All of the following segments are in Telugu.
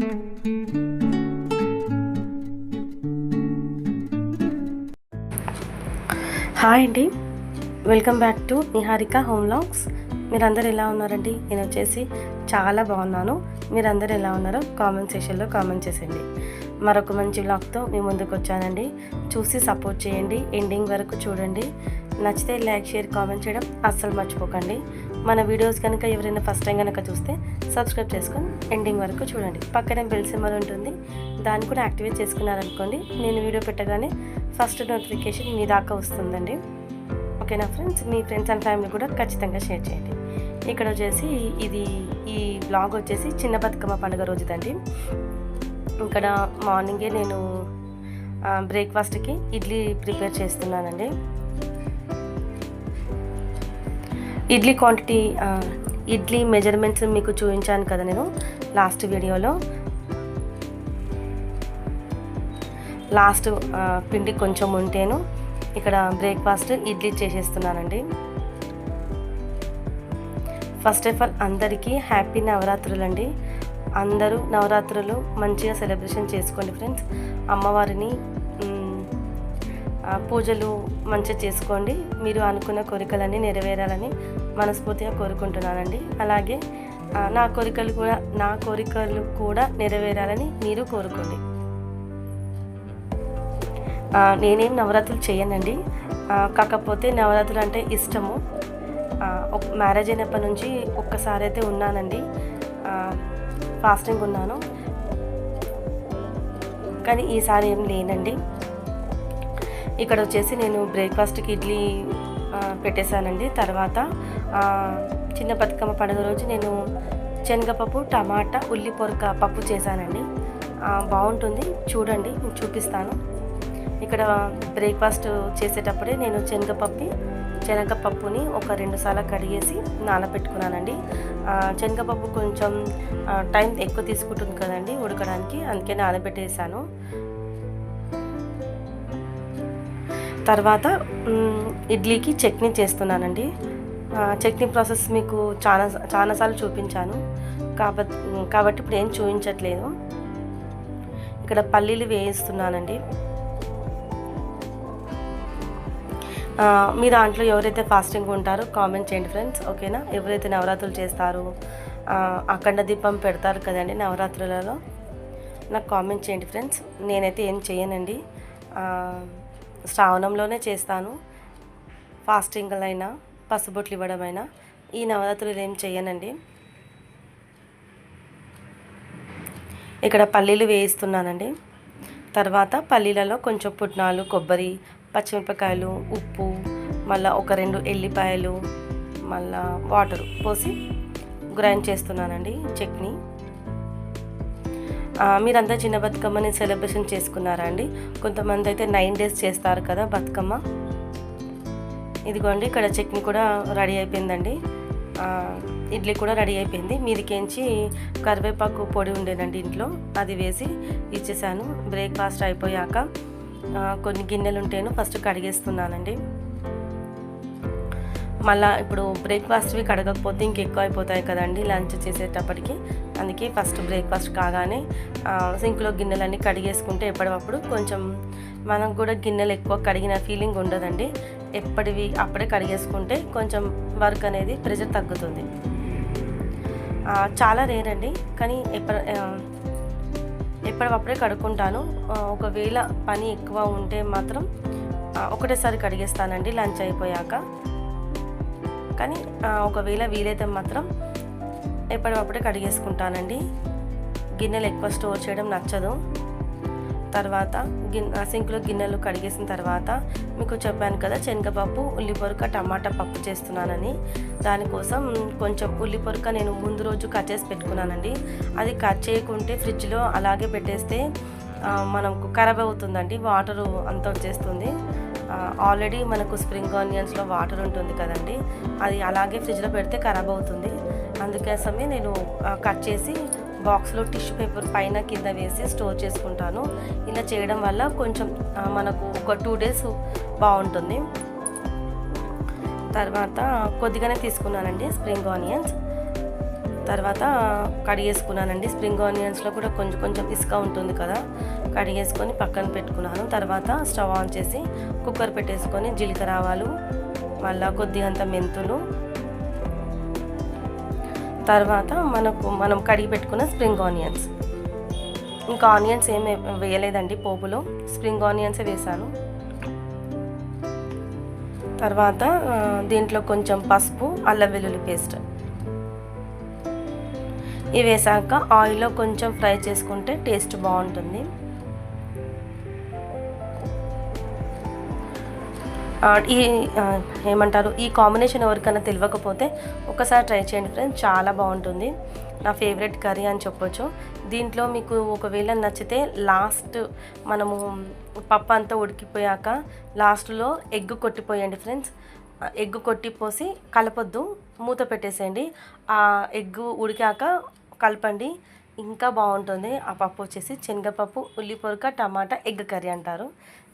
హాయ్ అండి, welcome back to Niharika home vlogs. మీరందరూ ఎలా ఉన్నారండి? నేను వచ్చేసి చాలా బాగున్నాను. మీరందరూ ఎలా ఉన్నారో కామెంట్ సెక్షన్లో కామెంట్ చేసేయండి. మరొక మంచి వ్లాగ్తో మీ ముందుకు వచ్చానండి. చూసి సపోర్ట్ చేయండి, ఎండింగ్ వరకు చూడండి. నచ్చితే లైక్, షేర్, కామెంట్ చేయడం అస్సలు మర్చిపోకండి. మన వీడియోస్ కనుక ఎవరైనా ఫస్ట్ టైం కనుక చూస్తే సబ్స్క్రైబ్ చేసుకొని ఎండింగ్ వరకు చూడండి. పక్కనే బెల్ సింబల్ ఉంటుంది, దాన్ని కూడా యాక్టివేట్ చేసుకున్నారనుకోండి, నేను వీడియో పెట్టగానే ఫస్ట్ నోటిఫికేషన్ మీ దాకా వస్తుందండి. ఓకేనా friends? Me friends and family కూడా ఖచ్చితంగా షేర్ చేయండి. ఇక్కడ వచ్చేసి ఈ బ్లాగ్ వచ్చేసి చిన్న బతుకమ్మ పండుగ రోజుదండి. ఇక్కడ మార్నింగే నేను బ్రేక్ఫాస్ట్కి ఇడ్లీ ప్రిపేర్ చేస్తున్నానండి. ఇడ్లీ క్వాంటిటీ, ఇడ్లీ మెజర్మెంట్స్ మీకు చూపించాను కదా నేను లాస్ట్ వీడియోలో. లాస్ట్ పిండి కొంచెం ఉంటేను ఇక్కడ బ్రేక్ఫాస్ట్ ఇడ్లీ చేసేస్తున్నానండి. ఫస్ట్ ఆఫ్ ఆల్ అందరికీ హ్యాపీ నవరాత్రులు అండి. అందరూ నవరాత్రులు మంచిగా సెలబ్రేషన్ చేసుకోండి ఫ్రెండ్స్. అమ్మవారిని పూజలు మంచిగా చేసుకోండి. మీరు అనుకున్న కోరికలన్నీ నెరవేరాలని మనస్ఫూర్తిగా కోరుకుంటున్నానండి. అలాగే నా కోరికలు కూడా నెరవేరాలని మీరు కోరుకోండి. నేనేం నవరాత్రులు చేయనండి, కాకపోతే నవరాత్రులు అంటే ఇష్టము. మ్యారేజ్ అయినప్పటి నుంచి ఒక్కసారి అయితే ఉన్నానండి, ఫాస్టింగ్ ఉన్నాను. కానీ ఈసారి ఏం లేనండి. ఇక్కడ వచ్చేసి నేను బ్రేక్ఫాస్ట్కి ఇడ్లీ పెట్టేశానండి. తర్వాత చిన్న బతుకమ్మ పండుగ రోజు నేను శనగపప్పు, టమాటా, ఉల్లి పొరక పప్పు చేశానండి. బాగుంటుంది, చూడండి, నేను చూపిస్తాను. ఇక్కడ బ్రేక్ఫాస్ట్ చేసేటప్పుడే నేను శనగపప్పుని ఒక 2 సార్లు కడిగేసి నానబెట్టుకున్నానండి. శనగపప్పు కొంచెం టైం ఎక్కువ తీసుకుంటుంది కదండి ఉడకడానికి, అందుకే నానబెట్టేసాను. తర్వాత ఇడ్లీకి చట్నీ చేస్తున్నానండి. చట్నీ ప్రాసెస్ మీకు చాలాసార్లు చూపించాను కాబట్టి ఇప్పుడు ఏం చూపించట్లేదు. ఇక్కడ పల్లీలు వేయిస్తున్నానండి. మీ దాంట్లో ఎవరైతే ఫాస్టింగ్ ఉంటారో కామెంట్ చేయండి ఫ్రెండ్స్. ఓకేనా? ఎవరైతే నవరాత్రులు చేస్తారో, అఖండ దీపం పెడతారు కదండి నవరాత్రులలో, నాకు కామెంట్ చేయండి ఫ్రెండ్స్. నేనైతే ఏం చేయనండి, శ్రావణంలోనే చేస్తాను. ఫాస్టింగ్లైనా పసుబొట్లు ఇవ్వడమైనా ఈ నవరాత్రులు ఏం చేయనండి. ఇక్కడ పల్లీలు వేయిస్తున్నానండి. తర్వాత పల్లీలలో కొంచెం పుట్నాలు, కొబ్బరి, పచ్చిమిరపకాయలు, ఉప్పు, మళ్ళీ ఒక 2 ఎల్లిపాయలు, మళ్ళీ వాటర్ పోసి గ్రైండ్ చేస్తున్నానండి చట్నీ. మీరంతా చిన్న బతుకమ్మని సెలబ్రేషన్ చేసుకున్నారా అండి? కొంతమంది అయితే 9 days చేస్తారు కదా బతుకమ్మ. ఇదిగోండి, ఇక్కడ చట్నీ కూడా రెడీ అయిపోయిందండి. ఇడ్లీ కూడా రెడీ అయిపోయింది. మీదికేంచి కరివేపాకు పొడి ఉండేనండి ఇంట్లో, అది వేసి ఇచ్చేసాను. బ్రేక్ఫాస్ట్ అయిపోయాక కొన్ని గిన్నెలు ఉంటేను ఫస్ట్ కడిగేస్తున్నానండి. మళ్ళీ ఇప్పుడు బ్రేక్ఫాస్ట్వి కడగకపోతే ఇంకెక్కువ అయిపోతాయి కదండి లంచ్ చేసేటప్పటికి. అందుకే ఫస్ట్ బ్రేక్ఫాస్ట్ కాగానే సింక్లో గిన్నెలన్నీ కడిగేసుకుంటే ఎప్పటికప్పుడు కొంచెం మనకు కూడా గిన్నెలు ఎక్కువ కడిగిన ఫీలింగ్ ఉండదండి. ఎప్పటివి అప్పుడే కడిగేసుకుంటే కొంచెం వర్క్ అనేది ప్రెషర్ తగ్గుతుంది. చాలా రేర్ అండి, కానీ ఎప్పటికప్పుడే కడుక్కుంటాను. ఒకవేళ పని ఎక్కువ ఉంటే మాత్రం ఒకటేసారి కడిగేస్తానండి లంచ్ అయిపోయాక. కానీ ఒకవేళ వీలైతే మాత్రం ఎప్పటికప్పుడే కడిగేసుకుంటానండి. గిన్నెలు ఎక్కువ స్టోర్ చేయడం నచ్చదు. తర్వాత సింక్లో గిన్నెలు కడిగేసిన తర్వాత మీకు చెప్పాను కదా శనగపప్పు, ఉల్లిపొరక, టమాటా పప్పు చేస్తున్నానని. దానికోసం కొంచెం ఉల్లిపొరక నేను ముందు రోజు కట్ చేసి పెట్టుకున్నానండి. అది కట్ చేయకుంటే ఫ్రిడ్జ్లో అలాగే పెట్టేస్తే మనకు ఖరాబ్ అవుతుందండి, వాటరు అంతా వచ్చేస్తుంది. ఆల్రెడీ మనకు స్ప్రింగ్ ఆనియన్స్లో వాటర్ ఉంటుంది కదండి, అది అలాగే ఫ్రిడ్జ్లో పెడితే ఖరాబ్ అవుతుంది. అందుకోసమే నేను కట్ చేసి బాక్స్లో టిష్యూ పేపర్ పైన కింద వేసి స్టోర్ చేసుకుంటాను. ఇలా చేయడం వల్ల కొంచెం మనకు ఒక 2 days బాగుంటుంది. తర్వాత కొద్దిగానే తీసుకున్నానండి స్ప్రింగ్ ఆనియన్స్. తర్వాత కడిగేసుకున్నానండి. స్ప్రింగ్ ఆనియన్స్లో కూడా కొంచెం కొంచెం ఇసుక ఉంటుంది కదా, కడిగేసుకొని పక్కన పెట్టుకున్నాను. తర్వాత స్టవ్ ఆన్ చేసి కుక్కర్ పెట్టేసుకొని జీలకర్ర ఆవాలు, మళ్ళీ కొద్దిగంత మెంతులు, తర్వాత మనం కడిగి పెట్టుకున్న స్ప్రింగ్ ఆనియన్స్. ఇంకా ఆనియన్స్ ఏమి వేయలేదండి పోపులో, స్ప్రింగ్ ఆనియన్సే వేసాను. తర్వాత దీంట్లో కొంచెం పసుపు, అల్లం వెల్లుల్లి పేస్ట్ ఇవి వేసాక ఆయిల్లో కొంచెం ఫ్రై చేసుకుంటే టేస్ట్ బాగుంటుంది. ఈ కాంబినేషన్ ఎవరికైనా తెలియకపోతే ఒకసారి ట్రై చేయండి ఫ్రెండ్స్, చాలా బాగుంటుంది. నా ఫేవరెట్ కర్రీ అని చెప్పొచ్చు. దీంట్లో మీకు ఒకవేళ నచ్చితే లాస్ట్ మనము పప్పు అంతా ఉడికిపోయాక లాస్ట్లో ఎగ్ కొట్టిపోయండి ఫ్రెండ్స్. ఎగ్ కొట్టిపోసి కలపొద్దు, మూత పెట్టేసేయండి. ఆ ఎగ్ ఉడికాక కలపండి, ఇంకా బాగుంటుంది. ఆ పప్పు వచ్చేసి శనగపప్పు, ఉల్లిపొరక, టమాటా, ఎగ్ కర్రీ అంటారు.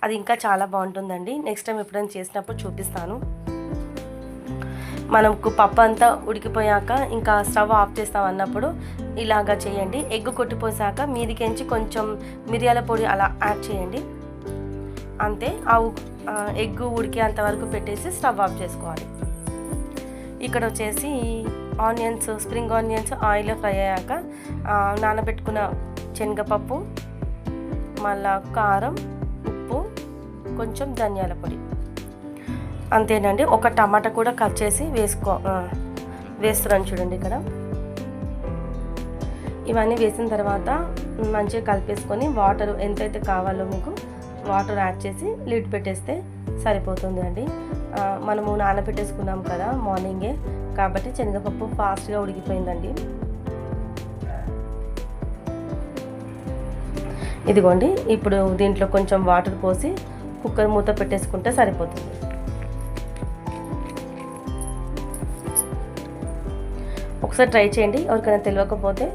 అది ఇంకా చాలా బాగుంటుందండి. నెక్స్ట్ టైం ఎప్పుడైనా చేసినప్పుడు చూపిస్తాను. మనకు పప్పు అంతా ఉడికిపోయాక ఇంకా స్టవ్ ఆఫ్ చేస్తాం అన్నప్పుడు ఇలాగా చేయండి. ఎగ్ కొట్టిపోసాక మీదికెంచి కొంచెం మిరియాల పొడి అలా యాడ్ చేయండి. అంతే, ఆ ఎగ్ ఉడికేంత వరకు పెట్టేసి స్టవ్ ఆఫ్ చేసుకోవాలి. ఇక్కడ వచ్చేసి ఆనియన్స్, స్ప్రింగ్ ఆనియన్స్ ఆయిల్లో ఫ్రై అయ్యాక నానబెట్టుకున్న శనగపప్పు, మళ్ళా కారం, ఉప్పు, కొంచెం ధనియాల పొడి, అంతేనండి. ఒక టమాటా కూడా కట్ చేసి వేస్తున్నాను చూడండి ఇక్కడ. ఇవన్నీ వేసిన తర్వాత మంచిగా కలిపేసుకొని వాటర్ ఎంతైతే కావాలో మీకు వాటర్ యాడ్ చేసి లిడ్ పెట్టేస్తే సరిపోతుంది అండి. మనము నానబెట్టేసుకున్నాం కదా మార్నింగే, కాబట్టి శనగపప్పు ఫాస్ట్గా ఉడికిపోయిందండి. ఇదిగోండి, ఇప్పుడు దీంట్లో కొంచెం వాటర్ పోసి కుక్కర్ మూత పెట్టేసుకుంటే సరిపోతుంది. ఒకసారి ట్రై చేయండి. ఎవరికైనా తెలియకపోతే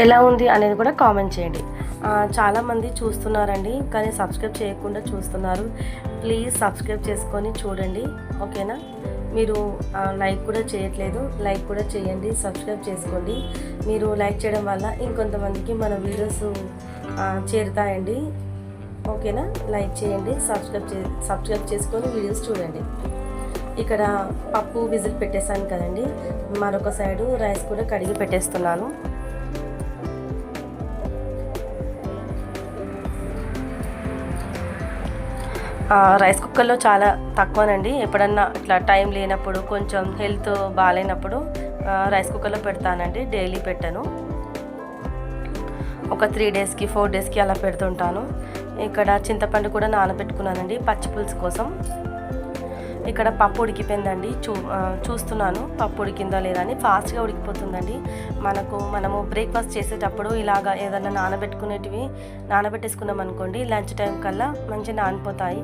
ఎలా ఉంది అనేది కూడా కామెంట్ చేయండి. చాలామంది చూస్తున్నారండి, కానీ సబ్స్క్రైబ్ చేయకుండా చూస్తున్నారు. ప్లీజ్ సబ్స్క్రైబ్ చేసుకొని చూడండి, ఓకేనా? మీరు లైక్ కూడా చేయట్లేదు, లైక్ కూడా చేయండి, సబ్స్క్రైబ్ చేసుకోండి. మీరు లైక్ చేయడం వల్ల ఇంకొంతమందికి మన వీడియోస్ చేరుతాయండి, ఓకేనా? లైక్ చేయండి, సబ్స్క్రైబ్ చేసుకొని వీడియోస్ చూడండి. ఇక్కడ పప్పు విజిల్ పెట్టేసాను కదండి, మరొక సైడు రైస్ కూడా కడిగి పెట్టేస్తున్నాను. రైస్ కుక్కర్లో చాలా తక్కువనండి. ఎప్పుడన్నా ఇట్లా టైం లేనప్పుడు, కొంచెం హెల్త్ బాగాలేనప్పుడు రైస్ కుక్కర్లో పెడతానండి. డైలీ పెట్టాను, ఒక 3 డేస్కి 4 డేస్కి అలా పెడుతుంటాను. ఇక్కడ చింతపండు కూడా నానబెట్టుకున్నానండి పచ్చి పులుసు కోసం. ఇక్కడ పప్పు ఉడికిపోయిందండి. చూస్తున్నాను పప్పు ఉడికిందా లేదా అని. ఫాస్ట్గా ఉడికిపోతుందండి. మనము బ్రేక్ఫాస్ట్ చేసేటప్పుడు ఇలాగా ఏదైనా నానబెట్టేసుకున్నాం అనుకోండి, లంచ్ టైం కల్లా మంచిగా నానిపోతాయి.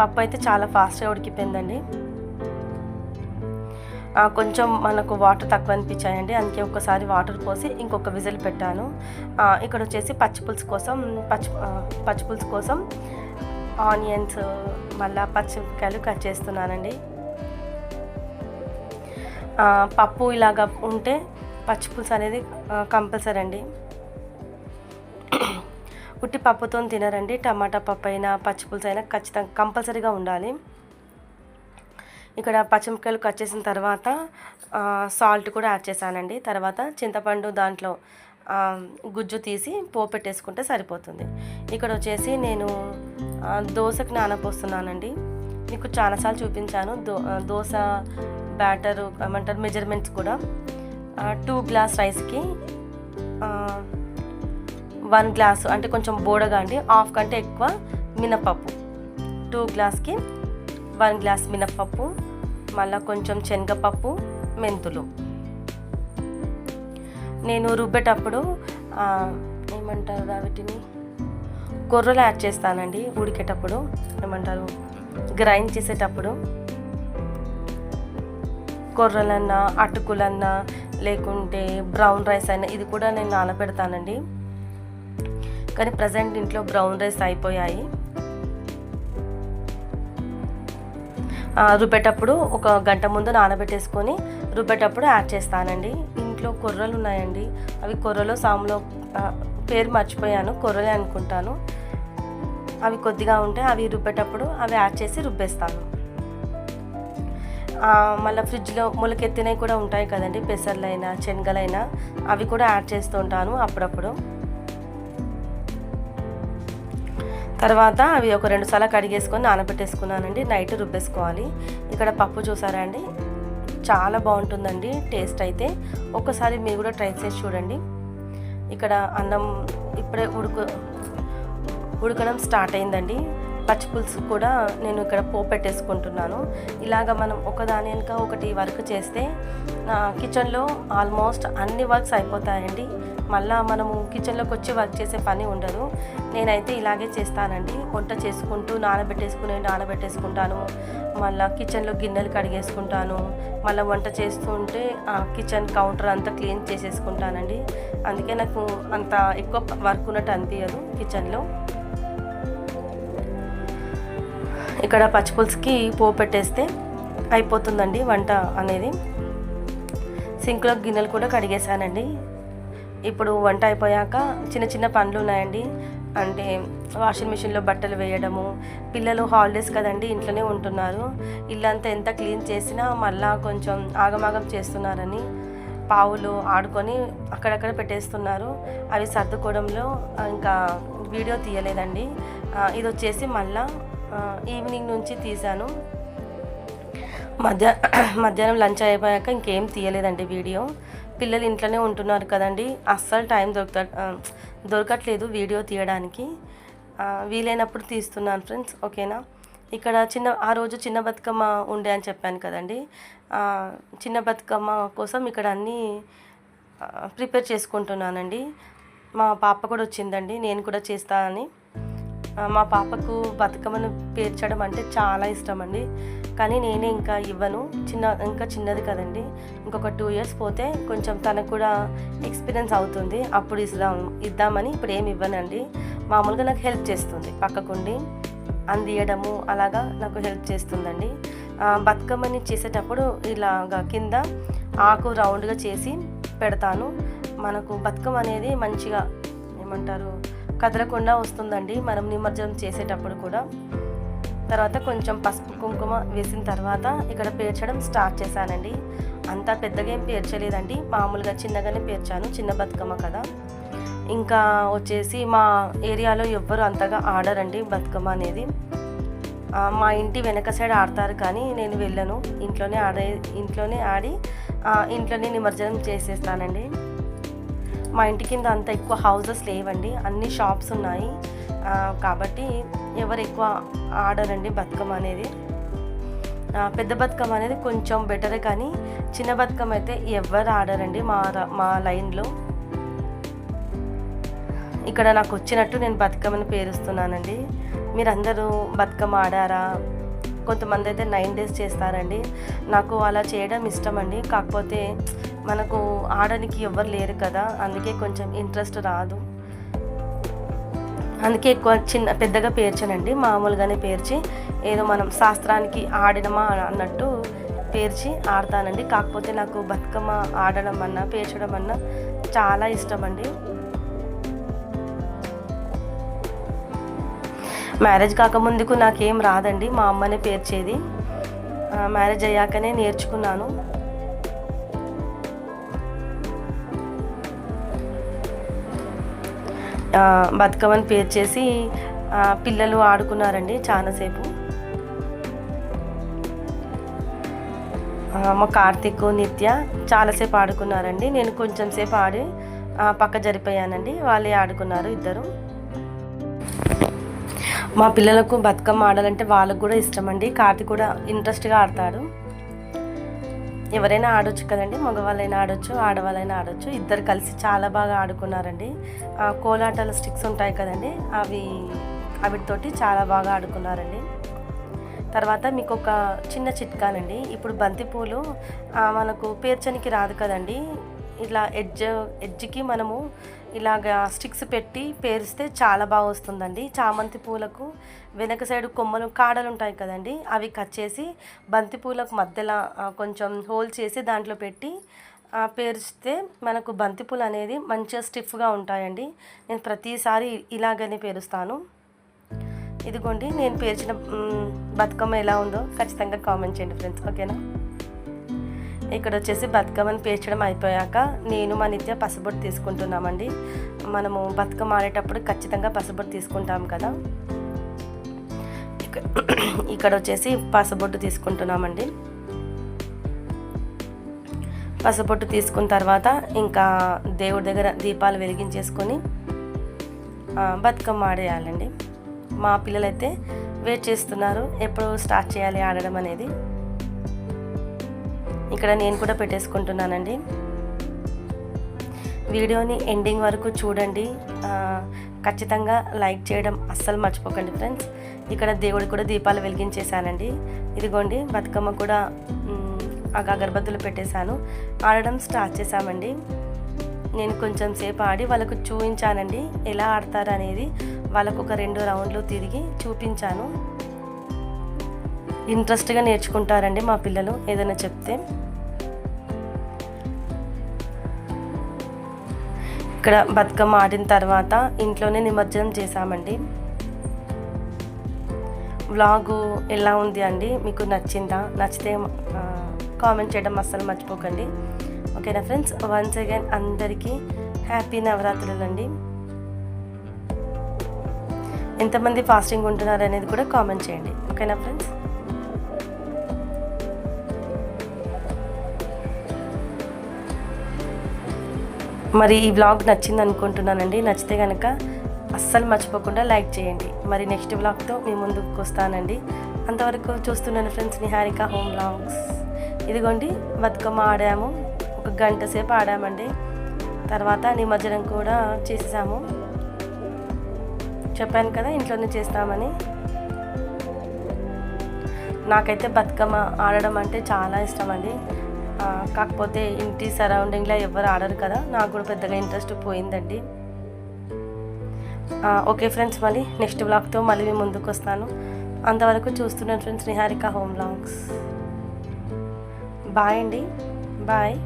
పప్పు అయితే చాలా ఫాస్ట్గా ఉడికిపోయిందండి. కొంచెం మనకు వాటర్ తక్కువ అనిపించాయండి, అందుకే ఒకసారి వాటర్ పోసి ఇంకొక విజిల్ పెట్టాను. ఇక్కడ వచ్చేసి పచ్చిపులుసు కోసం ఆనియన్స్, మళ్ళీ పచ్చిమిరపకాయలు కట్ చేస్తున్నానండి. పప్పు ఇలాగా ఉంటే పచ్చిపులుసు అనేది కంపల్సరీ అండి. ఉట్టి పప్పుతో తినరండి, టమాటా పప్పు అయినా పచ్చిపులుసు అయినా ఖచ్చితంగా కంపల్సరీగా ఉండాలి. ఇక్కడ పచ్చిమిరపకాయలు కట్ చేసిన తర్వాత సాల్ట్ కూడా యాడ్ చేశానండి. తర్వాత చింతపండు దాంట్లో గుజ్జు తీసి పోపు పెట్టేసుకుంటే సరిపోతుంది. ఇక్కడ వచ్చేసి నేను దోశకు నానపోస్తున్నానండి. మీకు చాలాసార్లు చూపించాను దోశ బ్యాటరు ఏమంటారు మెజర్మెంట్స్ కూడా. 2 గ్లాస్ రైస్కి 1 గ్లాసు అంటే కొంచెం బోడగా అండి, హాఫ్ కంటే ఎక్కువ మినపప్పు. 2 గ్లాస్కి 1 గ్లాస్ మినపప్పు, మళ్ళీ కొంచెం శనగపప్పు, మెంతులు. నేను రుబ్బేటప్పుడు ఏమంటారు వీటిని కొర్రలు యాడ్ చేస్తానండి. ఉడికేటప్పుడు ఏమంటారు గ్రైండ్ చేసేటప్పుడు కొర్రలన్నా అటుకులన్నా లేకుంటే బ్రౌన్ రైస్ అయినా ఇది కూడా నేను నానబెడతానండి. కానీ ప్రజెంట్ ఇంట్లో బ్రౌన్ రైస్ అయిపోయాయి. రుబ్బేటప్పుడు ఒక గంట ముందు నానబెట్టేసుకొని రుబ్బేటప్పుడు యాడ్ చేస్తానండి. ఇంట్లో కొర్రలు ఉన్నాయండి, అవి కొర్రలో సాములో పేరు మర్చిపోయాను, కొర్రలే అనుకుంటాను. అవి కొద్దిగా ఉంటే అవి రుబ్బేటప్పుడు అవి యాడ్ చేసి రుబ్బేస్తాను. మళ్ళీ ఫ్రిడ్జ్లో మొలకెత్తినవి కూడా ఉంటాయి కదండి, పెసర్లైనా శనగలైనా, అవి కూడా యాడ్ చేస్తూ ఉంటాను అప్పుడప్పుడు. తర్వాత అవి ఒక 2 సార్లు కడిగేసుకొని నానబెట్టేసుకున్నానండి. నైట్ రుబ్బేసుకోవాలి. ఇక్కడ పప్పు చూసారా అండి, చాలా బాగుంటుందండి టేస్ట్ అయితే. ఒక్కసారి మీరు కూడా ట్రై చేసి చూడండి. ఇక్కడ అన్నం ఇప్పుడే ఉడకడం స్టార్ట్ అయిందండి. పచ్చిపులుసు కూడా నేను ఇక్కడ పోపు పెట్టేసుకుంటున్నాను. ఇలాగ మనం ఒకదాని వెనుక ఒకటి వర్క్ చేస్తే కిచెన్లో ఆల్మోస్ట్ అన్ని వర్క్స్ అయిపోతాయండి. మళ్ళీ మనము కిచెన్లోకి వచ్చి వర్క్ చేసే పని ఉండదు. నేనైతే ఇలాగే చేస్తానండి. వంట చేసుకుంటూ నానబెట్టేసుకుంటాను, మళ్ళీ కిచెన్లో గిన్నెలు కడిగేసుకుంటాను, మళ్ళీ వంట చేస్తుంటే కిచెన్ కౌంటర్ అంతా క్లీన్ చేసేసుకుంటానండి. అందుకే నాకు అంత ఎక్కువ వర్క్ ఉన్నట్టు అనిపించదు కిచెన్లో. ఇక్కడ పచ్చిపులుసుకి పోపు పెట్టేస్తే అయిపోతుందండి వంట అనేది. సింక్లో గిన్నెలు కూడా కడిగేసానండి. ఇప్పుడు వంట అయిపోయాక చిన్న చిన్న పనులు ఉన్నాయండి. అంటే వాషింగ్ మిషన్లో బట్టలు వేయడము, పిల్లలు హాలిడేస్ కదండి ఇంట్లోనే ఉంటున్నారు. ఇల్లంతా ఎంత క్లీన్ చేసినా మళ్ళా కొంచెం ఆగమాగం చేస్తున్నారని పావులు ఆడుకొని అక్కడక్కడ పెట్టేస్తున్నారు. అవి సర్దుకోవడంలో ఇంకా వీడియో తీయలేదండి. ఇది వచ్చేసి మళ్ళా ఈవినింగ్ నుంచి తీశాను. మధ్యాహ్నం లంచ్ అయిపోయాక ఇంకేం తీయలేదండి వీడియో. పిల్లలు ఇంట్లోనే ఉంటున్నారు కదండి, అస్సలు టైం దొరకట్లేదు వీడియో తీయడానికి. వీలైనప్పుడు తీస్తున్నాను ఫ్రెండ్స్, ఓకేనా. ఇక్కడ ఆ రోజు చిన్న బతుకమ్మ ఉండే అని చెప్పాను కదండి. చిన్న బతుకమ్మ కోసం ఇక్కడ అన్నీ ప్రిపేర్ చేసుకుంటున్నానండి. మా పాప కూడా వచ్చిందండి, నేను కూడా చేస్తానని. మా పాపకు బతుకమ్మను పేర్చడం అంటే చాలా ఇష్టం అండి. కానీ నేనే ఇంకా ఇవ్వను, ఇంకా చిన్నది కదండి. ఇంకొక 2 years పోతే కొంచెం తనకు కూడా ఎక్స్పీరియన్స్ అవుతుంది, అప్పుడు ఇద్దామని ఇప్పుడు ఏమి ఇవ్వనండి. మామూలుగా నాకు హెల్ప్ చేస్తుంది, పక్కకుండి అందియడము అలాగా నాకు హెల్ప్ చేస్తుందండి. బతుకమ్మని చేసేటప్పుడు ఇలాగా కింద ఆకు రౌండ్గా చేసి పెడతాను. మనకు బతుకమ్మ అనేది మంచిగా ఏమంటారు కదలకుండా వస్తుందండి మనం నిమజ్జనం చేసేటప్పుడు కూడా. తర్వాత కొంచెం పసుపు కుంకుమ వేసిన తర్వాత ఇక్కడ పేర్చడం స్టార్ట్ చేశానండి. అంతా పెద్దగా ఏం పేర్చలేదండి, మామూలుగా చిన్నగానే పేర్చాను, చిన్న బతుకమ్మ కదా. ఇంకా వచ్చేసి మా ఏరియాలో ఎవ్వరు అంతగా ఆడరండి బతుకమ్మ అనేది. మా ఇంటి వెనక సైడ్ ఆడతారు, కానీ నేను వెళ్ళను, ఇంట్లోనే ఆడి ఇంట్లోనే నిమజ్జనం చేసేస్తానండి. మా ఇంటి కింద అంత ఎక్కువ హౌసెస్ లేవండి, అన్ని షాప్స్ ఉన్నాయి కాబట్టి ఎవరు ఎక్కువ ఆడరండి బతుకమ్మ అనేది. పెద్ద బతుకమ్మ అనేది కొంచెం బెటరే, కానీ చిన్న బతుకమ్మ అయితే ఎవరు ఆడరండి మా లైన్లో. ఇక్కడ నాకు వచ్చినట్టు నేను బతుకమ్మని పేరుస్తున్నానండి. మీరందరూ బతుకమ్మ ఆడారా? కొంతమంది అయితే 9 days చేస్తారండి. నాకు అలా చేయడం ఇష్టం అండి, కాకపోతే మనకు ఆడడానికి ఎవరు లేరు కదా, అందుకే కొంచెం ఇంట్రెస్ట్ రాదు. అందుకే ఎక్కువ పెద్దగా పేర్చనండి, మామూలుగానే పేర్చి ఏదో మనం శాస్త్రానికి ఆడినమా అన్నట్టు పేర్చి ఆడతానండి. కాకపోతే నాకు బతుకమ్మ ఆడడం అన్నా పేర్చడం అన్నా చాలా ఇష్టం అండి. మ్యారేజ్ కాకముందుకు నాకేం రాదండి, మా అమ్మనే పేర్చేది. మ్యారేజ్ అయ్యాకనే నేర్చుకున్నాను. బతుకమ్మని పేర్చేసి పిల్లలు ఆడుకున్నారండి చాలాసేపు. మా కార్తీక్ నిత్య చాలాసేపు ఆడుకున్నారండి. నేను కొంచెం సేపు ఆడి పక్క జరిపోయానండి, వాళ్ళే ఆడుకున్నారు ఇద్దరు. మా పిల్లలకు బతుకమ్మ ఆడాలంటే వాళ్ళకు కూడా ఇష్టం అండి. కార్తీక్ కూడా ఇంట్రెస్ట్గా ఆడతాడు. ఎవరైనా ఆడొచ్చు కదండి, మగవాళ్ళైనా ఆడొచ్చు, ఆడవాళ్ళైనా ఆడొచ్చు. ఇద్దరు కలిసి చాలా బాగా ఆడుకున్నారండి. కోలాటాల స్టిక్స్ ఉంటాయి కదండి, అవిటితోటి చాలా బాగా ఆడుకున్నారండి. తర్వాత మీకు ఒక చిన్న చిట్కానండి. ఇప్పుడు బంతిపూలు మనకు పేర్చనికి రాదు కదండి, ఇట్లా ఎడ్జ్కి మనము ఇలాగా స్టిక్స్ పెట్టి పేరిస్తే చాలా బాగా వస్తుందండి. చామంతి పూలకు వెనక సైడ్ కొమ్మలు కాడలు ఉంటాయి కదండి, అవి కట్ చేసి బంతి పూలకు మధ్యలో కొంచెం హోల్ చేసి దాంట్లో పెట్టి పేరిస్తే మనకు బంతిపూలు అనేది మంచిగా స్టిఫ్గా ఉంటాయండి. నేను ప్రతిసారి ఇలాగనే పేరుస్తాను. ఇదిగోండి నేను పేర్చిన బతుకమ్మ ఎలా ఉందో ఖచ్చితంగా కామెంట్ చేయండి ఫ్రెండ్స్, ఓకేనా. ఇక్కడ వచ్చేసి బతుకమ్మని పేర్చడం అయిపోయాక నేను మా నిత్య పసుబొట్టు తీసుకుంటున్నామండి. మనము బతుకమ్మ ఆడేటప్పుడు ఖచ్చితంగా పసుబొట్టు తీసుకుంటాం కదా. ఇక్కడ వచ్చేసి పసుబొట్టు తీసుకుంటున్నామండి. పసుబొట్టు తీసుకున్న తర్వాత ఇంకా దేవుడి దగ్గర దీపాలు వెలిగించేసుకొని బతుకమ్మ ఆడేయాలండి. మా పిల్లలైతే వెయిట్ చేస్తున్నారు ఎప్పుడు స్టార్ట్ చేయాలి ఆడడం అనేది. ఇక్కడ నేను కూడా పెట్టేసుకుంటున్నానండి. వీడియోని ఎండింగ్ వరకు చూడండి, ఖచ్చితంగా లైక్ చేయడం అస్సలు మర్చిపోకండి ఫ్రెండ్స్. ఇక్కడ దేవుడి కూడా దీపాలు వెలిగించేసానండి. ఇదిగోండి బతుకమ్మ కూడా అగరబత్తులు పెట్టేశాను. ఆడడం స్టార్ట్ చేశామండి. నేను కొంచెం సేపు ఆడి వాళ్ళకు చూపించానండి ఎలా ఆడతారు అనేది. వాళ్ళకు ఒక 2 రౌండ్లు తిరిగి చూపించాను. ఇంట్రెస్ట్గా నేర్చుకుంటారండి మా పిల్లలు ఏదైనా చెప్తే. ఇక్కడ బతుకమ్మ ఆడిన తర్వాత ఇంట్లోనే నిమజ్జనం చేశామండి. వ్లాగు ఎలా ఉంది అండి, మీకు నచ్చిందా? నచ్చితే కామెంట్ చేయడం అస్సలు మర్చిపోకండి, ఓకేనా ఫ్రెండ్స్. వన్స్ అగైన్ అందరికీ హ్యాపీ నవరాత్రులు అండి. ఎంతమంది ఫాస్టింగ్ ఉంటున్నారు అనేది కూడా కామెంట్ చేయండి, ఓకేనా ఫ్రెండ్స్. మరి ఈ వ్లాగ్ నచ్చింది అనుకుంటున్నానండి. నచ్చితే కనుక అస్సలు మర్చిపోకుండా లైక్ చేయండి. మరి నెక్స్ట్ వ్లాగ్తో మీ ముందుకు వస్తానండి. అంతవరకు చూస్తున్నాను ఫ్రెండ్స్ నిహారిక హోమ్ వ్లాగ్స్. ఇదిగోండి బతుకమ్మ ఆడాము, 1 గంట సేపు ఆడామండి. తర్వాత నిమజ్జనం కూడా చేసేసాము. చెప్పాను కదా ఇంట్లోనే చేస్తామని. నాకైతే బతుకమ్మ ఆడడం అంటే చాలా ఇష్టం అండి. కాకపోతే ఇంటి సరౌండింగ్లో ఎవరు ఆడరు కదా, నాకు కూడా పెద్దగా ఇంట్రెస్ట్ పోయిందండి. ఓకే ఫ్రెండ్స్, మళ్ళీ నెక్స్ట్ వ్లాగ్తో మళ్ళీ మీ ముందుకు వస్తాను. అంతవరకు చూస్తున్నాను friends Niharika home vlogs. Bye అండి, బాయ్.